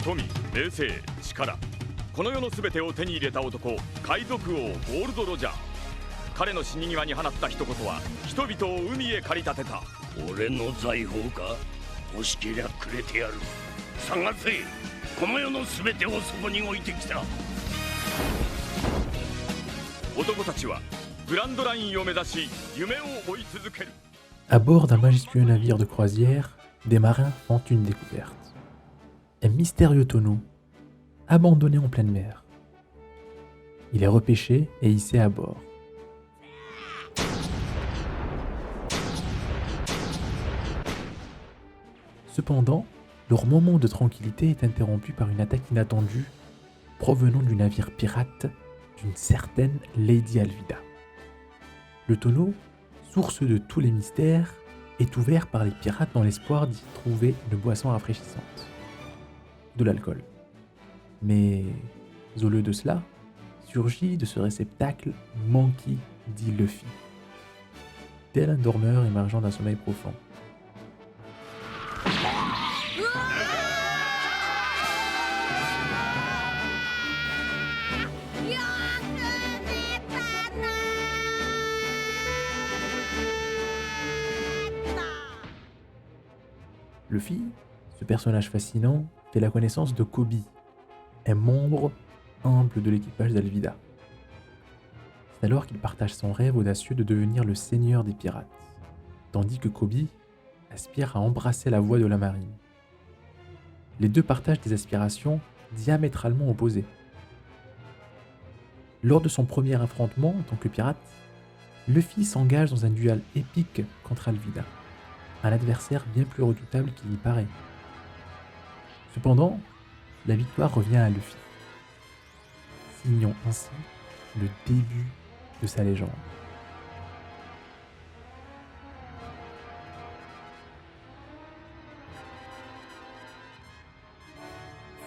富、名声、力、この世の全てを手に入れた男、海賊王ゴールド・ロジャー。彼の死に際に放った一言は人々を海へ駆り立てた。俺の財宝か？欲しけりゃくれてやる。探せ、この世の全てをそこに置いてきた。男たちはグランドラインを目指し夢を追い続ける。À bord d'un majestueux navire de croisière, des marins font une découverte. Un mystérieux tonneau, abandonné en pleine mer. Il est repêché et hissé à bord. Cependant, leur moment de tranquillité est interrompu par une attaque inattendue provenant du navire pirate d'une certaine Lady Alvida. Le tonneau, source de tous les mystères, est ouvert par les pirates dans l'espoir d'y trouver une boisson rafraîchissante. De l'alcool. Mais au lieu de cela, surgit de ce réceptacle Monkey D. Luffy, tel un dormeur émergeant d'un sommeil profond. Luffy, ce personnage fascinant, fait la connaissance de Kobe, un membre humble de l'équipage d'Alvida. C'est alors qu'il partage son rêve audacieux de devenir le seigneur des pirates, tandis que Kobe aspire à embrasser la voie de la marine. Les deux partagent des aspirations diamétralement opposées. Lors de son premier affrontement en tant que pirate, Luffy s'engage dans un duel épique contre Alvida, un adversaire bien plus redoutable qu'il y paraît. Cependant, la victoire revient à Luffy, signant ainsi le début de sa légende.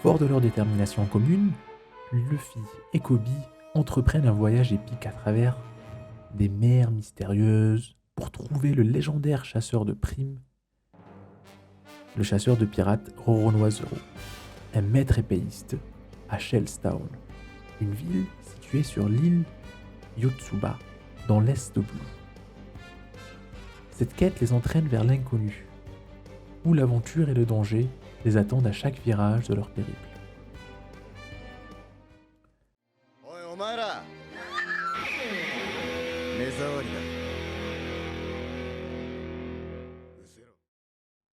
Forts de leur détermination commune, Luffy et Kobe entreprennent un voyage épique à travers des mers mystérieuses pour trouver le légendaire chasseur de primes, le chasseur de pirates Roronoa Zoro, un maître épéiste à Shellstown, une ville située sur l'île Yotsuba, dans l'est de Blue. Cette quête les entraîne vers l'inconnu, où l'aventure et le danger les attendent à chaque virage de leur périple.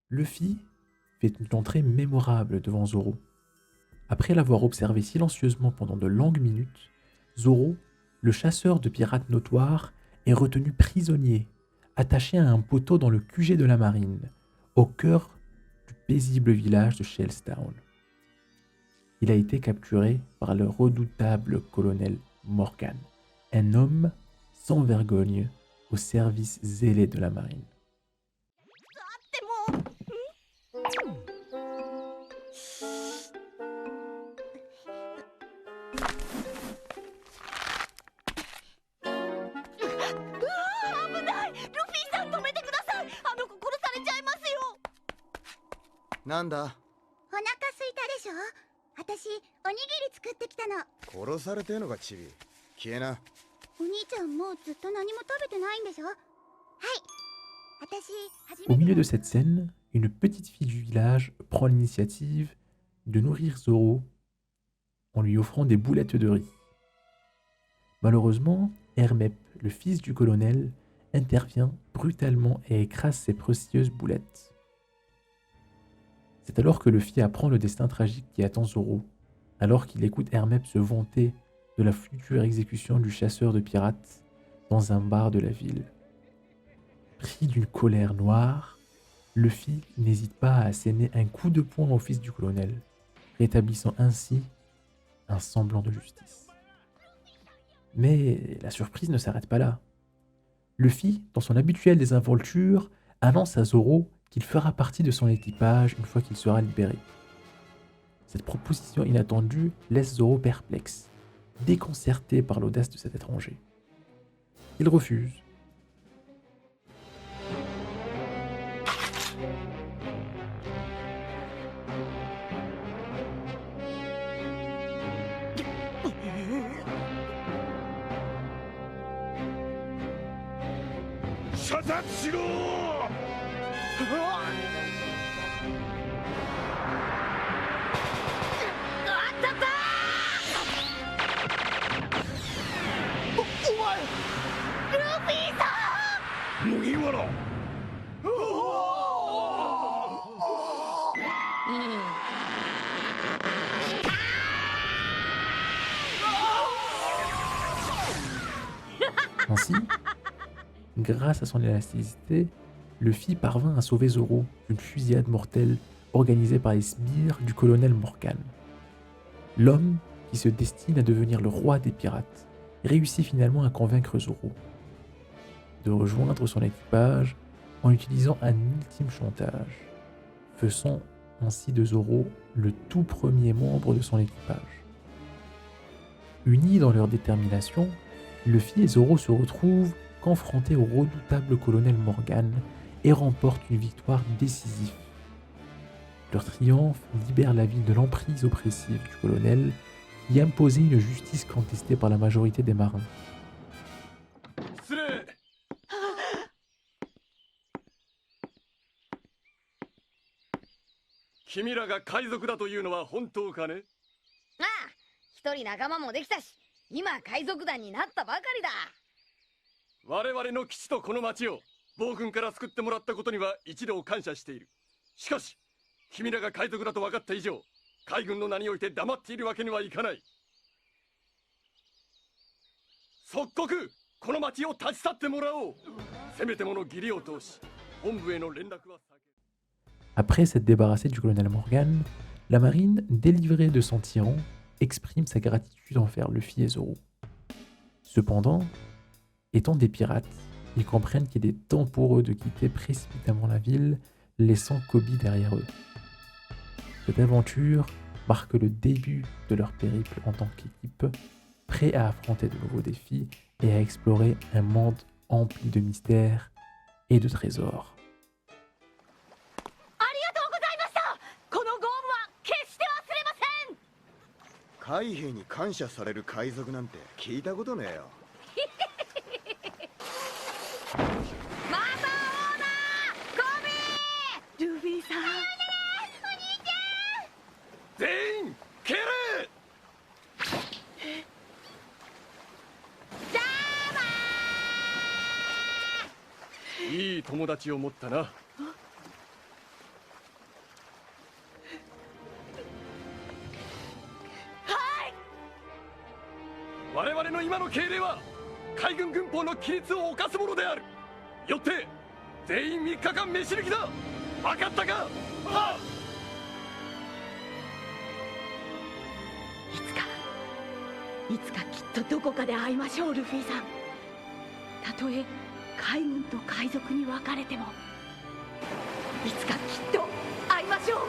Luffy fait une entrée mémorable devant Zoro. Après l'avoir observé silencieusement pendant de longues minutes, Zoro, le chasseur de pirates notoire, est retenu prisonnier, attaché à un poteau dans le QG de la marine, au cœur du paisible village de Shellstown. Il a été capturé par le redoutable colonel Morgan, un homme sans vergogne au service zélé de la marine. Nanda? お腹すいたでしょ？私おにぎり作ってきたの。殺されてんのかチビ。消えな。お兄ちゃんもうずっと何も食べてないんでしょ？はい。Au milieu de cette scène, une petite fille du village prend l'initiative de nourrir Zoro en lui offrant des boulettes de riz. Malheureusement, Hermep, le fils du colonel, intervient brutalement et écrase ses précieuses boulettes. C'est alors que Luffy apprend le destin tragique qui attend Zoro, alors qu'il écoute Hermep se vanter de la future exécution du chasseur de pirates dans un bar de la ville. Pris d'une colère noire, Luffy n'hésite pas à asséner un coup de poing au fils du colonel, rétablissant ainsi un semblant de justice. Mais la surprise ne s'arrête pas là. Luffy, dans son habituelle désinvolture, annonce à Zoro qu'il fera partie de son équipage une fois qu'il sera libéré. Cette proposition inattendue laisse Zoro perplexe, déconcerté par l'audace de cet étranger. Il refuse. 射殺しろ。麦わら。Ainsi, grâce à son élasticité, Luffy parvint à sauver Zoro d'une fusillade mortelle organisée par les sbires du colonel Morgan. L'homme, qui se destine à devenir le roi des pirates, réussit finalement à convaincre Zoro de rejoindre son équipage en utilisant un ultime chantage, faisant ainsi de Zoro le tout premier membre de son équipage. Unis dans leur détermination, Luffy et Zoro se retrouvent confrontés au redoutable colonel Morgan et remportent une victoire décisive. Leur triomphe libère la ville de l'emprise oppressive du colonel qui imposait une justice contestée par la majorité des marins. 君らが海賊だというのは本当かね？ああ、一人仲間もできたし、今海賊団になったばかりだ。我々の基地とこの町を暴君から救ってもらったことには一度感謝している。しかし君らが海賊だと分かった以上、海軍の名において黙っているわけにはいかない。即刻この町を立ち去ってもらおう。せめてもの義理を通し本部への連絡は避け。 Après s'être débarrassé du colonel Morgan, la marine, délivrée de son tyran, exprime sa gratitude envers Luffy et Zoro. Cependant, étant des pirates, ils comprennent qu'il est temps pour eux de quitter précipitamment la ville, laissant Kobe derrière eux. Cette aventure marque le début de leur périple en tant qu'équipe, prêts à affronter de nouveaux défis et à explorer un monde empli de mystères et de trésors. 海兵に感謝される海賊なんて聞いたことねえよ。マサオーナー、コビー、ルフィさん。全員蹴れ！ジャーマー。いい友達を持ったな。我々の今の敬礼は海軍軍法の規律を犯すものである。よって全員3日間飯抜きだ。分かったか？はっ！いつかきっとどこかで会いましょう、ルフィさん。たとえ海軍と海賊に分かれてもいつかきっと会いましょう。